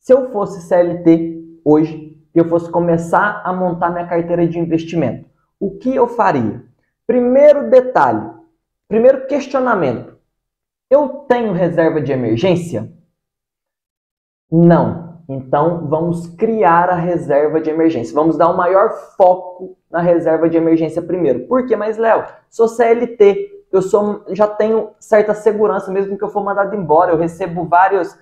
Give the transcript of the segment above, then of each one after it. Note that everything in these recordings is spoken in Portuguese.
Se eu fosse CLT hoje e eu fosse começar a montar minha carteira de investimento, o que eu faria? Primeiro detalhe, primeiro questionamento. Eu tenho reserva de emergência? Não. Então, vamos criar a reserva de emergência. Vamos dar o maior foco na reserva de emergência primeiro. Por quê? Mas, Léo, sou CLT, já tenho certa segurança, mesmo que eu for mandado embora. Eu recebo várias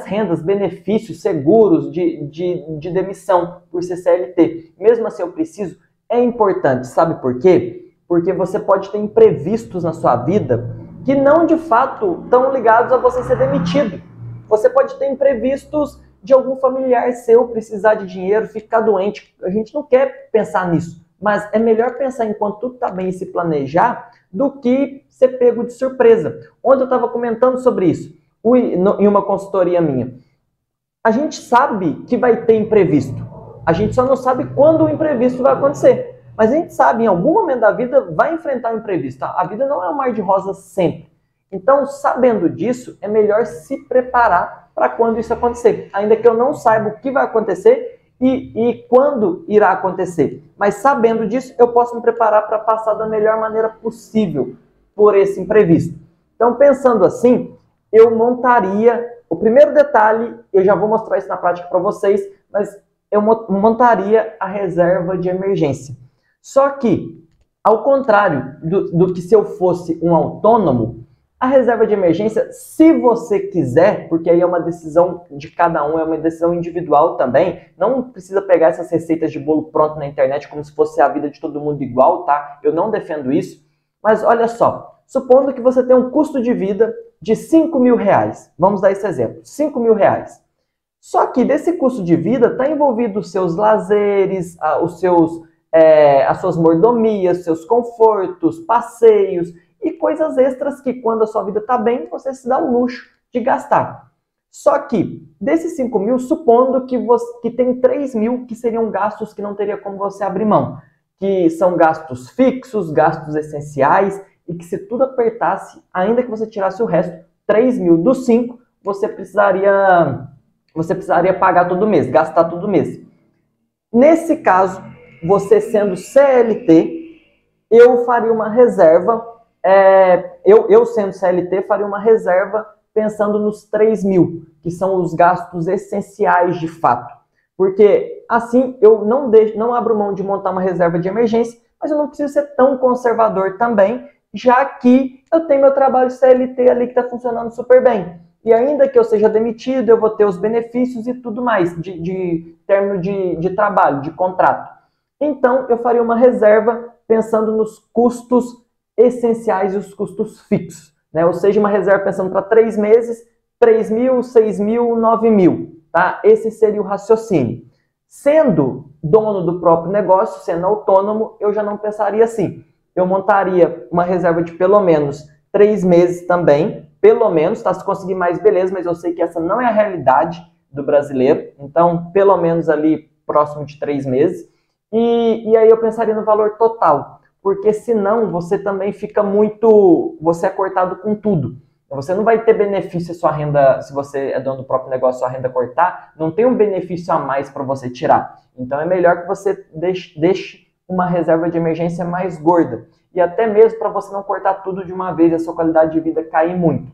rendas, benefícios, seguros de demissão por ser CLT. Mesmo assim, eu preciso. É importante, sabe por quê? Porque você pode ter imprevistos na sua vida que não, de fato, estão ligados a você ser demitido. Você pode ter imprevistos de algum familiar seu precisar de dinheiro, ficar doente. A gente não quer pensar nisso, mas é melhor pensar enquanto tudo está bem e se planejar do que ser pego de surpresa. Ontem eu estava comentando sobre isso em uma consultoria minha. A gente sabe que vai ter imprevisto. A gente só não sabe quando o imprevisto vai acontecer. Mas a gente sabe, em algum momento da vida, vai enfrentar o imprevisto. A vida não é um mar de rosas sempre. Então, sabendo disso, é melhor se preparar para quando isso acontecer. Ainda que eu não saiba o que vai acontecer e quando irá acontecer. Mas sabendo disso, eu posso me preparar para passar da melhor maneira possível por esse imprevisto. Então, pensando assim, eu montaria... O primeiro detalhe, eu já vou mostrar isso na prática para vocês, mas eu montaria a reserva de emergência. Só que, ao contrário do que se eu fosse um autônomo, a reserva de emergência, se você quiser, porque aí é uma decisão de cada um, é uma decisão individual também, não precisa pegar essas receitas de bolo pronto na internet como se fosse a vida de todo mundo igual, tá? Eu não defendo isso, mas olha só, supondo que você tem um custo de vida de R$5.000, vamos dar esse exemplo, R$5.000. Só que desse custo de vida está envolvido os seus lazeres, as suas mordomias, seus confortos, passeios e coisas extras que quando a sua vida está bem, você se dá o luxo de gastar. Só que desses 5.000, supondo que tem 3.000 que seriam gastos que não teria como você abrir mão, que são gastos fixos, gastos essenciais e que se tudo apertasse, ainda que você tirasse o resto, 3.000 dos 5, você precisaria pagar todo mês, gastar todo mês. Nesse caso, você sendo CLT, eu faria uma reserva, eu sendo CLT, faria uma reserva pensando nos 3.000, que são os gastos essenciais de fato. Porque assim eu não abro mão de montar uma reserva de emergência, mas eu não preciso ser tão conservador também, já que eu tenho meu trabalho CLT ali que está funcionando super bem. E ainda que eu seja demitido, eu vou ter os benefícios e tudo mais de término de trabalho, de contrato. Então, eu faria uma reserva pensando nos custos essenciais e os custos fixos, né? Ou seja, uma reserva pensando para 3 meses, 3.000, 6.000, 9.000, tá? Esse seria o raciocínio. Sendo dono do próprio negócio, sendo autônomo, eu já não pensaria assim. Eu montaria uma reserva de pelo menos 3 meses também, pelo menos, tá? Se conseguir mais, beleza, mas eu sei que essa não é a realidade do brasileiro, então, pelo menos ali próximo de 3 meses. E aí eu pensaria no valor total, porque senão você também fica você é cortado com tudo. Você não vai ter benefício se sua renda, se você é dono do próprio negócio, sua renda cortar, não tem um benefício a mais para você tirar. Então é melhor que você deixe uma reserva de emergência mais gorda. E até mesmo para você não cortar tudo de uma vez e a sua qualidade de vida cair muito.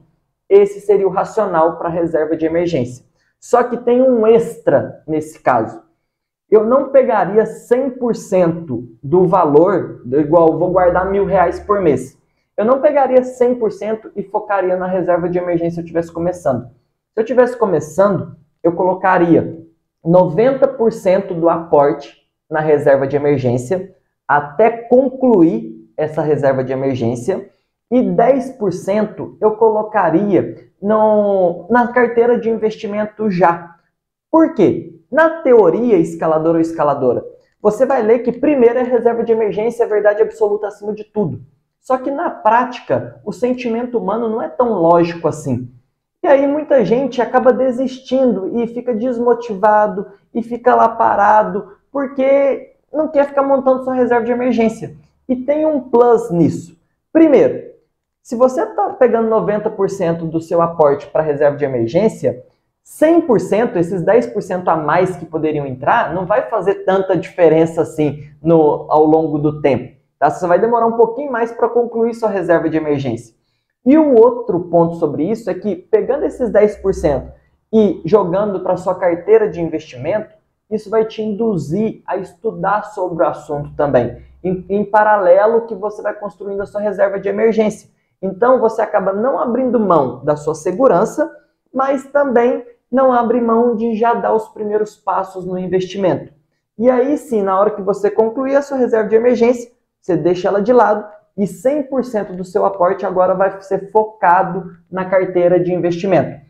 Esse seria o racional para a reserva de emergência. Só que tem um extra nesse caso. Eu não pegaria 100% do valor, igual vou guardar R$1.000 por mês. Eu não pegaria 100% e focaria na reserva de emergência se eu estivesse começando. Se eu estivesse começando, eu colocaria 90% do aporte na reserva de emergência até concluir essa reserva de emergência e 10% eu colocaria na carteira de investimento já. Por quê? Na teoria escaladora ou escaladora, você vai ler que primeiro é reserva de emergência, é verdade absoluta acima de tudo. Só que na prática, o sentimento humano não é tão lógico assim. E aí muita gente acaba desistindo e fica desmotivado e fica lá parado porque não quer ficar montando sua reserva de emergência. E tem um plus nisso. Primeiro, Se você está pegando 90% do seu aporte para reserva de emergência, 100%, esses 10% a mais que poderiam entrar, não vai fazer tanta diferença assim ao longo do tempo. Tá? Você vai demorar um pouquinho mais para concluir sua reserva de emergência. E o outro ponto sobre isso é que, pegando esses 10% e jogando para sua carteira de investimento, isso vai te induzir a estudar sobre o assunto também, em paralelo que você vai construindo a sua reserva de emergência. Então, você acaba não abrindo mão da sua segurança, mas também não abre mão de já dar os primeiros passos no investimento. E aí sim, na hora que você concluir a sua reserva de emergência, você deixa ela de lado e 100% do seu aporte agora vai ser focado na carteira de investimento.